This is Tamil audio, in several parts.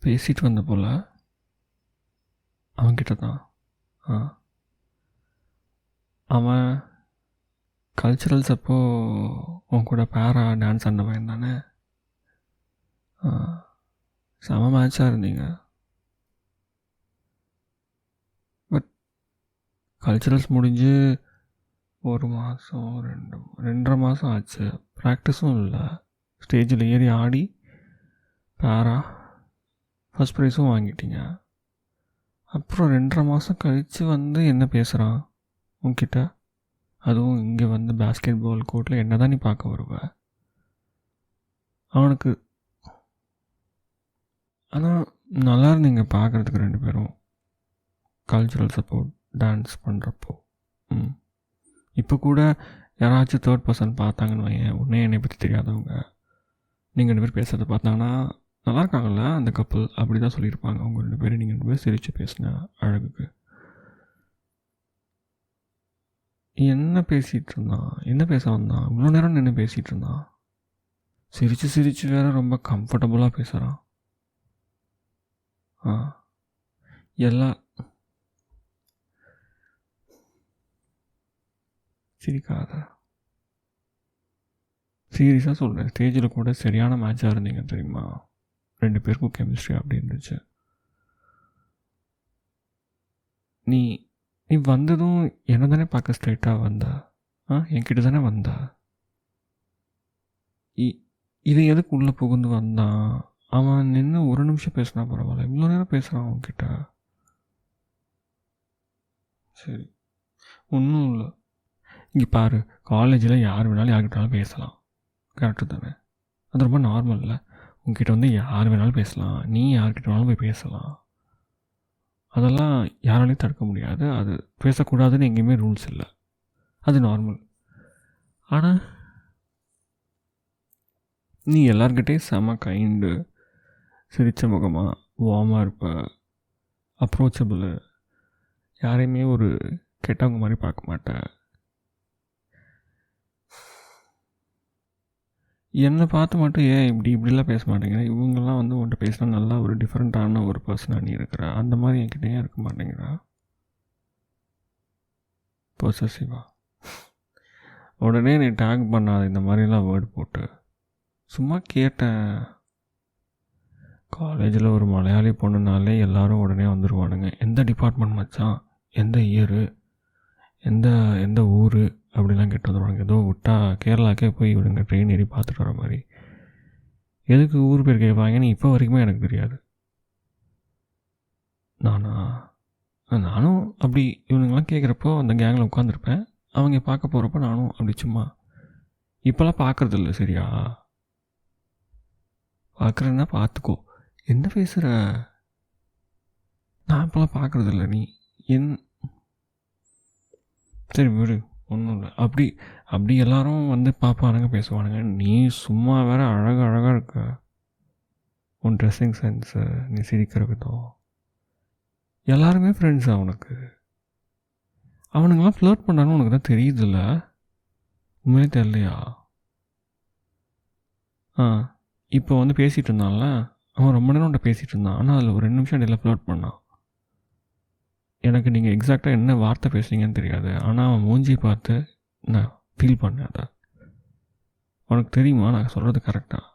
பேசிட்டு வந்த போல் அவன்கிட்ட தான். அவன் கல்ச்சுரல்ஸ் அப்போது உன் கூட பேரா டான்ஸ் ஆடினவன் தானே? செம மேட்சாக இருந்தீங்க. பட் கல்ச்சுரல்ஸ் முடிஞ்சு 1 மாதம் 2.5 மாதம் ஆச்சு. ப்ராக்டிஸும் இல்லை. ஸ்டேஜில் ஏறி ஆடி பேரா ஃபஸ்ட் ப்ரைஸும் வாங்கிட்டீங்க. அப்புறம் 2.5 மாதம் கழித்து என்ன பேசுகிறான் உன்கிட்ட? அதுவும் இங்கே பேஸ்கெட் பால் கோர்ட்டில் என்ன தான் நீ பார்க்க வருவ? அவனுக்கு ஆனால் நல்லா இருந்தீங்க பார்க்குறதுக்கு 2 பேரும் கல்ச்சுரல் சப்போர்ட் டான்ஸ் பண்ணுறப்போ. இப்போ கூட யாராச்சும் தேர்ட் பர்சன் பார்த்தாங்கன்னு வையன், உடனே என்னை பற்றி தெரியாதவங்க நீங்கள் 2 பேர் பேசுகிறத பார்த்தாங்கன்னா நல்லா இருக்காங்கல்ல அந்த கப்பல் அப்படி தான் சொல்லியிருப்பாங்க. அவங்க 2 பேரும் நீங்கள் 2 பேர் சிரித்து பேசின அழகுக்கு. என்ன பேசிகிட்டு இருந்தான்? என்ன பேச வந்தான்? இவ்வளோ நேரம் நின்று பேசிகிட்டு இருந்தான். சிரித்து வேறு ரொம்ப கம்ஃபர்டபுளாக பேசுகிறான். எல்லாம் சிரிக்காத, சீரியஸாக சொல்கிறேன். ஸ்டேஜில் கூட சரியான மேட்சாக இருந்தீங்க தெரியுமா? 2 பேருக்கும் கெமிஸ்ட்ரி அப்படி இருந்துச்சு. நீ நீ வந்ததும் என்ன தானே பார்க்க ஸ்ட்ரைட்டாக வந்தா? என்கிட்ட தானே வந்தா? இதை எதுக்கு உள்ளே புகுந்து வந்தான்? அவன் நின்று 1 நிமிஷம் பேசினா பரவாயில்ல, இவ்வளோ நேரம் பேசுகிறான் அவன்கிட்ட. சரி, ஒன்றும் இல்லை. இங்கே பாரு, காலேஜில் யார் வேணாலும் யார்கிட்டாலும் பேசலாம், கரெக்டு தானே? அது ரொம்ப நார்மல் இல்லை? உங்ககிட்ட யார் வேணாலும் பேசலாம், நீ யார்கிட்ட வேணாலும் போய் பேசலாம். அதெல்லாம் யாராலையும் தடுக்க முடியாது. அது பேசக்கூடாதுன்னு எங்கேயுமே ரூல்ஸ் இல்லை, அது நார்மல். ஆனால் நீ எல்லார்கிட்டையும் செம கைண்டு, சிரித்த முகமாக, வார்மாக இருப்ப, அப்ரோச்சபிள், யாரையுமே ஒரு கெட்டவங்க மாதிரி பார்க்க மாட்டேன். என்னை பார்த்து மட்டும் ஏன் இப்படிலாம் பேச மாட்டேங்கிற? இவங்கெல்லாம் உன்கிட்ட பேசினா நல்லா ஒரு டிஃப்ரெண்ட்டான ஒரு பர்சனாக நீ இருக்கிற, அந்த மாதிரி என்கிட்ட ஏன் இருக்க மாட்டேங்கிறா? பொசசிவா. உடனே நீ டேக் பண்ணாத இந்த மாதிரிலாம் வேர்டு போட்டு. சும்மா கேட்டேன். காலேஜில் ஒரு மலையாளி பொண்ணுனாலே எல்லோரும் உடனே வந்துடுவானுங்க. எந்த டிபார்ட்மெண்ட் மச்சான், எந்த இயரு, எந்த ஊர் அப்படிலாம் கேட்டு வந்துடுவாங்க. ஏதோ விட்டா கேரளாக்கே போய் இவனுங்க ட்ரெயின் ஏறி பார்த்துட்டு வர மாதிரி. எதுக்கு ஊர் பேர் கேட்பாங்கன்னு இப்போ வரைக்குமே எனக்கு தெரியாது. நானும் அப்படி இவனுங்கெல்லாம் கேட்குறப்போ அந்த கேங்கில் உட்காந்துருப்பேன். அவங்க பார்க்க போகிறப்ப நானும் அப்படி சும்மா. இப்போல்லாம் பார்க்குறதில்ல, சரியா? பார்க்குறேன்னா பார்த்துக்கோ. என்ன பேசுகிற? நான் இப்போலாம் பார்க்குறதில்ல. நீ சரி விடு, ஒன்றும் இல்லை. அப்படி எல்லோரும் பார்ப்பானுங்க, பேசுவானுங்க. நீ சும்மா வேறு அழகாக இருக்க. உன் ட்ரெஸ்ஸிங் சென்ஸு, நீ சிரிக்கிற விதம், எல்லாருமே ஃப்ரெண்ட்ஸா உனக்கு? அவனுங்களாம் ஃப்ளர்ட் பண்ணான்னு உனக்கு தான் தெரியுதுல்ல? உண்மையிலே தெரியலையா? இப்போ பேசிகிட்டு இருந்தான்ல, அவன் ரொம்ப நேரம் உன்ட்ட பேசிகிட்டு இருந்தான். ஆனால் அதில் ஒரு 2 நிமிஷம் இடையில ஃப்ளர்ட் பண்ணான். எனக்கு நீங்கள் எக்ஸாக்டாக என்ன வார்த்தை பேசுனீங்கன்னு தெரியாது, ஆனால் அவன் மூஞ்சி பார்த்து நான் ஃபீல் பண்ணேன். அதை உனக்கு தெரியுமா? நான் சொல்கிறது கரெக்டாக?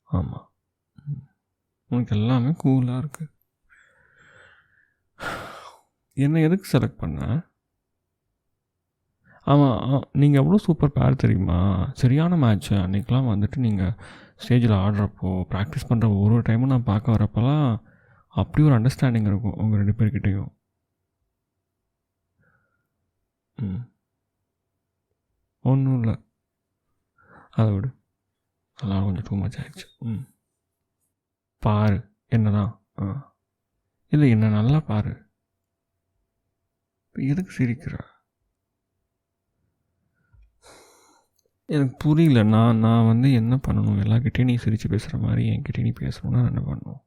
ஆமாம், உனக்கு எல்லாமே கூலாக இருக்குது. என்னை எதுக்கு செலக்ட் பண்ண? ஆமாம், நீங்கள் எவ்வளோ சூப்பர் பேர் தெரியுமா? சரியான மேட்ச்சு. அன்றைக்கெலாம் நீங்கள் ஸ்டேஜில் ஆடுறப்போ, ப்ராக்டிஸ் பண்ணுற ஒரு டைமும் நான் பார்க்க வரப்போலாம் அப்படி ஒரு அண்டர்ஸ்டாண்டிங் இருக்கும் உங்கள் 2 பேர்கிட்டையும். ஒன்றும் இல்லை, அதை விடு. அதெல்லாம் கொஞ்சம் டூ மச் ஆகிடுச்சு. பாரு என்ன தான். இல்லை, என்ன நல்லா பாரு. எதுக்கு சிரிக்கிற? எனக்கு புரியல. நான் என்ன பண்ணணும்? எல்லாக்கிட்டேயும் நீ சிரித்து பேசுகிற மாதிரி என்கிட்ட நீ பேசணுன்னா என்ன பண்ணணும்?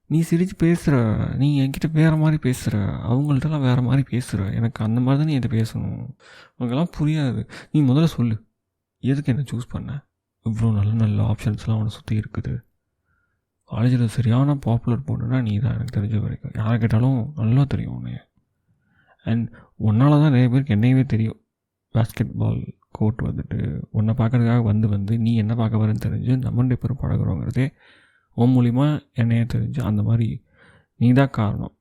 நீ சிரித்து பேசுகிற, நீ என்கிட்ட வேறு மாதிரி பேசுகிற, அவங்கள்ட்டலாம் வேறு மாதிரி பேசுகிற. எனக்கு அந்த மாதிரி தான் நீ என்கிட்ட பேசணும். உனக்கெல்லாம் புரியாது. நீ முதல்ல சொல்லு, எதுக்கு என்ன சூஸ் பண்ண? இவ்வளோ நல்ல நல்ல ஆப்ஷன்ஸ்லாம் அவனை சுற்றி இருக்குது. காலேஜில் சரியான பாப்புலர் பொண்ணுன்னா நீ தான், எனக்கு தெரிஞ்ச வரைக்கும். யாரை கேட்டாலும் நல்லா தெரியும் உன்னைய. அண்ட் உன்னால தான் நிறைய பேருக்கு என்னையவே தெரியும். பாஸ்கெட் பால் கோர்ட் வந்துட்டு உன்னை பார்க்கறதுக்காக வந்து நீ என்ன பார்க்க வரேன்னு தெரிஞ்சு நம்ம 2 பேரும் பழகுறோங்கிறதே உன் மூலிமா என்னைய தெரிஞ்சு, அந்த மாதிரி நீ தான் காரணம்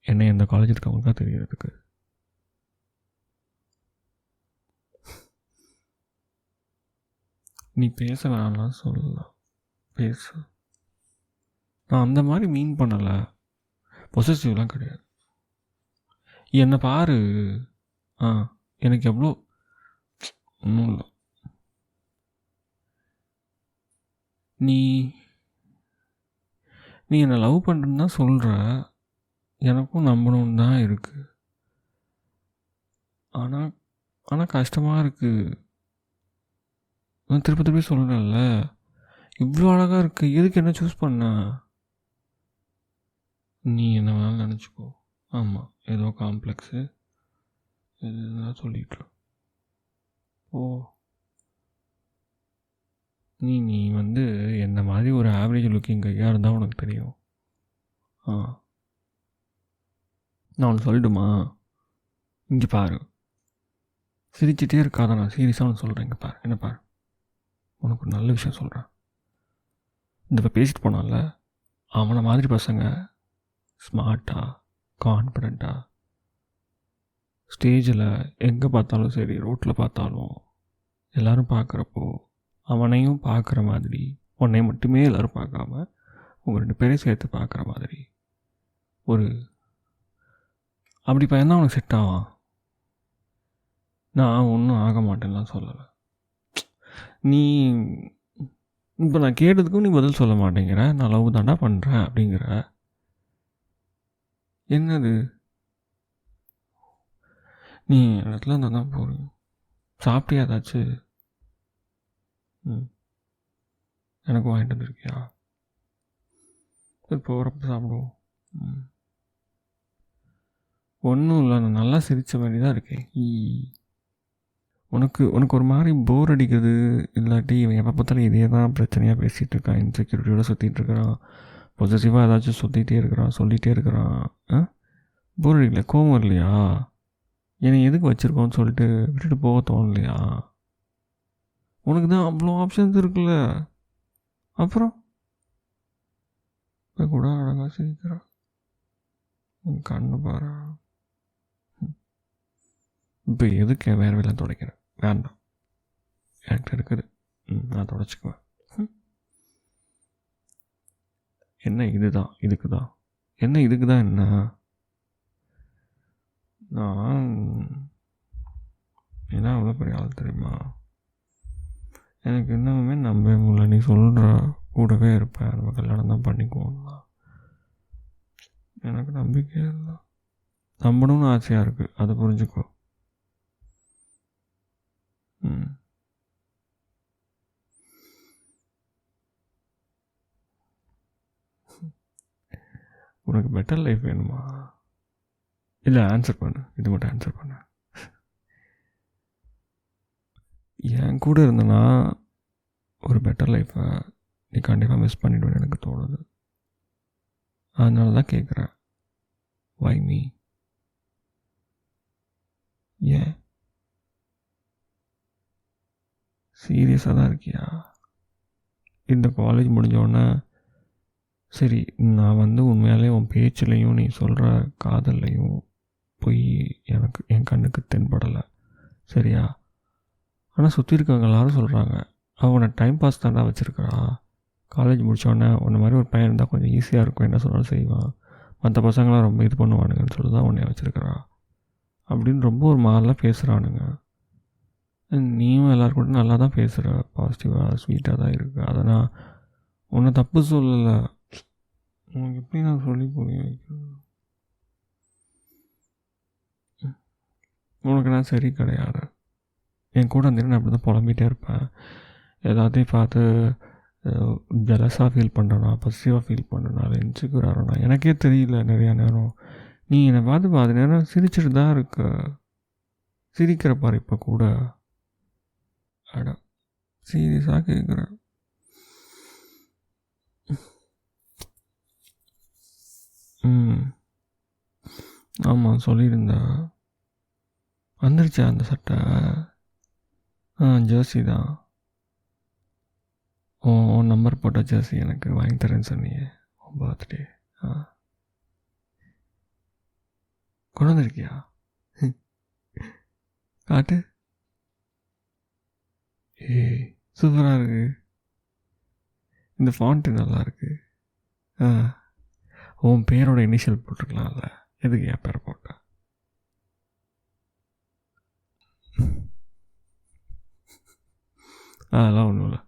என்னை இந்த காலேஜ் இருக்கவங்களுக்கா தெரியறதுக்கு. நீ பேச வேணாம்லாம் சொல்லலாம், பேசு. நான் அந்த மாதிரி மீன் பண்ணலை, பொசசிவ்லாம் கிடையாது. என்னை பாரு, எனக்கு எவ்வளோ ஒன்றும் இல்லை. நீ நீ என்னை லவ் பண்ணுறன்னு தான் சொல்கிற, எனக்கும் நம்பணுன்னு தான் இருக்குது. ஆனால் கஷ்டமாக இருக்குது. நான் திருப்பி சொல்கிறேன்ல, இவ்வளோ அழகாக இருக்குது, எதுக்கு என்ன சூஸ் பண்ண? நீ என்ன வேணாலும் நினச்சிக்கோ. ஆமாம், ஏதோ காம்ப்ளெக்ஸு எதுதான் சொல்லிட்டு ஓ. நீ வந்து என்ன மாதிரி ஒரு ஆவரேஜ் லுக்கிங் கையாக இருந்தால் உனக்கு தெரியும். நான் ஒன்று சொல்லிடுமா? இங்கே பாரு, சிரிச்சிட்டே இருக்காத, நான் சீரியஸாக ஒன்று சொல்கிறேன். இங்கே பாரு, என்ன பாரு, உனக்கு ஒரு நல்ல விஷயம் சொல்கிறேன். இந்த பேசிட்டு போனால அவனை மாதிரி பசங்க ஸ்மார்ட்டாக கான்ஃபிடெண்ட்டாக ஸ்டேஜில் எங்கே பார்த்தாலும் சரி, ரோட்டில் பார்த்தாலும் எல்லோரும் பார்க்குறப்போ அவனையும் பார்க்குற மாதிரி, உன்னை மட்டுமே எல்லோரும் பார்க்காம உங்கள் 2 பேரையும் சேர்த்து பார்க்குற மாதிரி ஒரு அப்படி பையன் தான் உனக்கு செட் ஆவான். நான் ஒன்றும் ஆக மாட்டேன்லாம் சொல்லலை. நீ இப்போ நான் கேட்டதுக்கும் நீ பதில் சொல்ல மாட்டேங்கிற. நான் லவ் தாண்டா பண்ணுறேன் அப்படிங்கிற. என்னது நீ இடத்துல இருந்தால் தான் போகிறீங்க. சாப்பிட்டியா ஏதாச்சு? எனக்கு வாங்கிட்டு வந்துருக்கியா? சரி, போகிறப்ப சாப்பிடுவோம். ஒன்றும் இல்லை, நான் நல்லா சிரித்த வேண்டியதாக இருக்கேன். உனக்கு ஒரு மாதிரி போர் அடிக்கிறது, இல்லாட்டி இவன் எப்போ பார்த்தாலும் இதே தான் பிரச்சனையாக பேசிகிட்டு இருக்கான், இன்செக்யூரிட்டியோடு சுற்றிட்டு இருக்கிறான், பொசசிவாக ஏதாச்சும் சொல்லிகிட்டே இருக்கிறான். போர் அடிக்கல, கோவம் இல்லையா? என்னை எதுக்கு வச்சுருக்கோன்னு சொல்லிட்டு விட்டுட்டு போக தோணலையா? உனக்கு தான் அவ்வளோ ஆப்ஷன்ஸ் இருக்குல்ல. அப்புறம் இப்போ கூட அழகாக சிரிக்கிறான், கண்ணு பாரு. இப்போ எதுக்கு வேறு வேலை துடைக்கிறேன்? வேண்டாம், என்கிட்ட இருக்குது, நான் துடைச்சிக்குவேன். என்ன இதுதான் இதுக்கு தான் என்ன இதுக்கு தான் என்ன? நான் என்ன அவ்வளோ பெரிய ஆள் தெரியுமா? எனக்கு இன்னமுமே நம்பவே முடியல. நீ சொல்கிற கூடவே இருப்பேன், நம்ம கல்யாணம் தான் பண்ணிக்குவோம்னா எனக்கு நம்பிக்கை இல்லை. நம்பணும்னு ஆசையாக இருக்குது, அதை புரிஞ்சுக்கோ. உனக்கு பெட்டர் லைஃப் வேணுமா? இல்லை, ஆன்சர் பண்ணு, இது மட்டும் ஆன்சர் பண்ணு. என் கூட இருந்தனா ஒரு பெட்டர் லைஃப்பை நீ கண்டிப்பாக மிஸ் பண்ணிவிடுவேன்னு எனக்கு தோணுது. அதனால தான் கேட்குறேன், வை மீ? ஏன் சீரியஸாக தான் இருக்கியா? இந்த காலேஜ் முடிஞ்சோடனே சரி, நான் வந்து உண்மையாலே உன் பேச்சுலையும் நீ சொல்கிற காதல்லையும் போய் எனக்கு என் கண்ணுக்கு தென்படலை, சரியா? ஆனால் சுற்றி இருக்கவங்க எல்லாரும் சொல்கிறாங்க, அவனை டைம் பாஸ் தாண்டா வச்சுருக்கிறா, காலேஜ் முடித்தோடனே உன்ன மாதிரி ஒரு பையன் இருந்தால் கொஞ்சம் ஈஸியாக இருக்கும், என்ன சொன்னாலும் செய்வான், மற்ற பசங்களாம் ரொம்ப இது பண்ணுவானுங்கன்னு சொல்லி தான் உன்னை வச்சுருக்கிறா அப்படின்னு ரொம்ப ஒரு மாதிரிலாம் பேசுகிறானுங்க. நீயும் எல்லாருக்கூட நல்லா தான் பேசுகிற, பாசிட்டிவாக ஸ்வீட்டாக தான் இருக்குது. அதை நான் உன்னை தப்பு சொல்லலை, உனக்கு எப்படி நான் சொல்லி புரிய வைக்கிறது? உனக்கு நான் சரி கிடையாது. என் கூட அந்த நான் அப்படி தான் புலம்பிகிட்டே இருப்பேன். எல்லாத்தையும் பார்த்து ஜெலஸாக ஃபீல் பண்ணுறேனா, பாசிட்டிவாக ஃபீல் பண்ணுறேனா, இல்லை இன்செக்யூர் ஆகிறேனா எனக்கே தெரியல. நிறையா நேரம் நீ என்னை பார்த்து பாதி நேரம் சிரிச்சுட்டு தான் இருக்க. சிரிக்கிற பாரு இப்போ கூட. அட சீரியஸாக கேட்குறேன். ம். ஆமாம் சொல்லியிருந்தா. வந்துருச்சா அந்த சட்டை? ஜெர்சி தான். உன் நம்பர் போட்ட ஜெர்சி எனக்கு வாங்கி தரேன்னு சொன்னியே உன் பர்த்டே. கொண்டு வந்திருக்கியா? காட்டு. ஏய் சூப்பராக இருக்கு. இந்த ஃபாண்ட்டு நல்லா இருக்கு. உன் பேரோட இனிஷியல் போட்டிருக்கலாம்ல, எதுக்கு என் பேரை போட்ட? அதெல்லாம் ஒன்றும் இல்லை.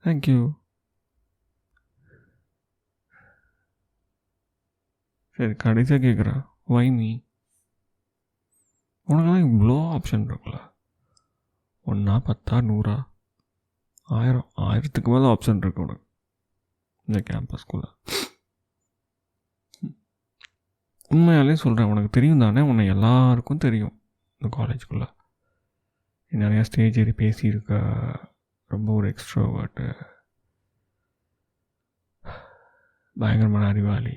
தேங்க்யூ. சரி கடைசியாக கேட்குறேன், வை மீ? உனக்கெல்லாம் இவ்வளோ ஆப்ஷன் இருக்குல்ல, 1 10 100 1000 1000க்கு மேலே ஆப்ஷன் இருக்கு உனக்கு இந்த கேம்பஸ்குள்ளே. உண்மையாலே சொல்கிறேன், உனக்கு தெரியும் தானே, உன்னை எல்லாருக்கும் தெரியும் இந்த காலேஜுக்குள்ளே. நிறையா ஸ்டேஜ் ஏறி பேசியிருக்க, ரொம்ப ஒரு எக்ஸ்ட்ரோவர்ட்டு, பயங்கரமான அறிவாளி.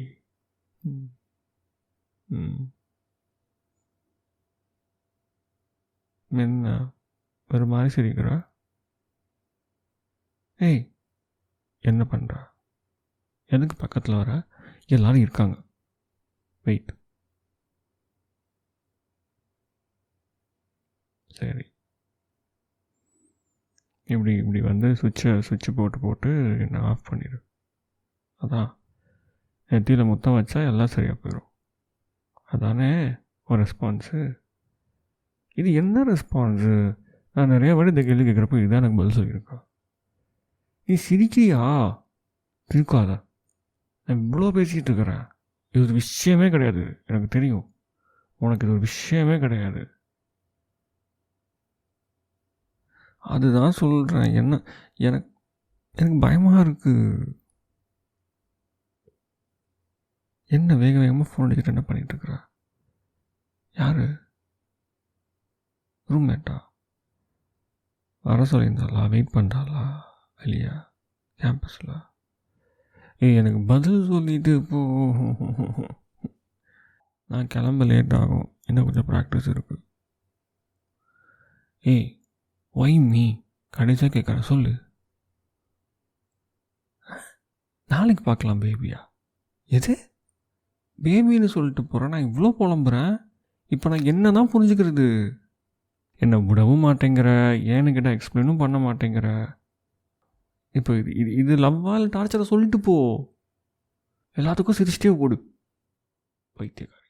என்ன ஒரு மாதிரி சிரிக்கிற? ஏய் என்ன பண்ணுற? எதுக்கு பக்கத்தில் வர? எல்லாரும் இருக்காங்க, வெயிட். சரி இப்படி வந்து சுவிட்சு போட்டு என்ன ஆஃப் பண்ணிடு. அதான் நெத்தியில் முத்தம் வச்சா எல்லாம் சரியாக போயிடும். அதானே ஒரு ரெஸ்பான்ஸு? இது என்ன ரெஸ்பான்ஸு? நான் நிறைய வாட்டி இந்த கேள்வி கேட்குறப்போ இதுதான் எனக்கு பதில் சொல்லியிருக்கா. நீ சிரிக்கிறியா? திருக்காத. நான் இவ்வளோ பேசிகிட்டு இருக்கிறேன், இது ஒரு விஷயமே கிடையாது, எனக்கு தெரியும். உனக்கு இது ஒரு விஷயமே கிடையாது. அதுதான் சொல்கிறேன். எனக்கு பயமாக இருக்குது. என்ன வேக வேகமாக ஃபோன் அடிச்சுட்டு என்ன பண்ணிகிட்ருக்குற? யார்? ரூம்மேட்டா? வர சொல்லியிருந்தாளா? வெயிட் பண்ணுறாளா வெளியா கேம்பஸில்? எனக்கு பதில் சொல்லிட்டு போ. நான் கிளம்ப லேட் ஆகும், இன்னும் கொஞ்சம் ப்ராக்டிஸ் இருக்குது. Why me? கடைசியாக கேட்குறேன், சொல்லு. நாளைக்கு பார்க்கலாம் பேபியா? எது பேபின்னு சொல்லிட்டு போகிறேன்? நான் இவ்வளோ புலம்புறேன், இப்போ நான் என்ன தான் புரிஞ்சுக்கிறது? என்னை விடவும் மாட்டேங்கிற, ஏன்னு கேட்டால் எக்ஸ்பிளைனும் பண்ண மாட்டேங்கிற. இப்போ இது லவ்வால் டார்ச்சரை சொல்லிட்டு போ, எல்லாத்துக்கும் சிரிச்சிட்டே போடு, பைத்தியக்கார.